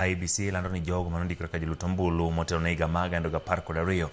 IEBC lando ni jogo manondikore ka joluto ombulu motelo ne higa mag 2012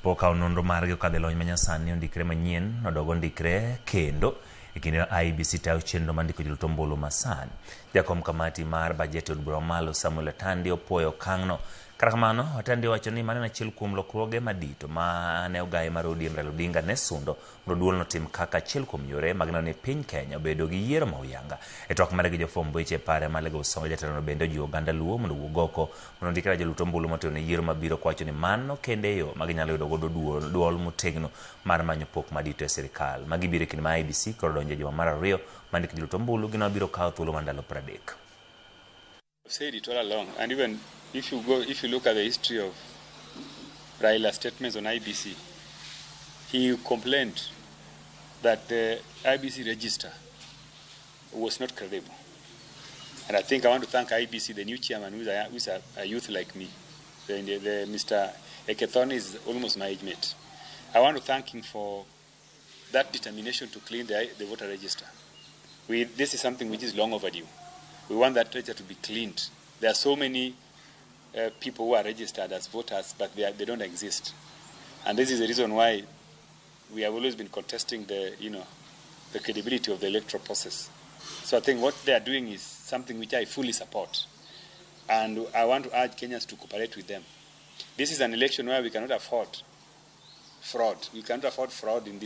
pok okawo nonro margi kadho e lony manyasani ondikre manyien nodogo ondikre kendo e kinde IEBC tayo chenro mandiko joluto ombulu masani. Jakom kamati mar bajet od bura malo Samuel Atandi opuoyo okang'no. Kata kamano, Atandi wacho ni mano en achiel kuom lokruoge madito ma ne ogaye mar ODM Raila Odinga ne sundo mondo duol notim kaka achiel kuom yore mag neno ni piny Kenya obedo gi yiero ma oyanga. E twak mare gi jofwamb weche pare ma Lagos Songa jatelono bende ojiwo oganda Luo mondo owuog oko mondo ondikre joluto ombulu motelo ne yiero mabiro kwacho ni mano kende yo ma ginyalo yudo godo duol motegno mar manyo pok madito e sirikal. Magi biro e kinde ma IEBC koro donjo e juma mar ariyo mandiko joluto ombulu gino biro kawo thuolo mar ndalo 30. I've said it all along, and even if you look at the history of Raila's statements on IEBC, he complained that the IEBC register was not credible. And I think I want to thank IEBC, the new chairman, who's a youth like me. Mr. Ekethon is almost my age mate. I want to thank him for that determination to clean the voter register. This is something which is long overdue. We want that register to be cleaned. There are so many people who are registered as voters, but they don't exist. And this is the reason why we have always been contesting the credibility of the electoral process. So I think what they are doing is something which I fully support. And I want to urge Kenyans to cooperate with them. This is an election where we cannot afford fraud. We cannot afford fraud in this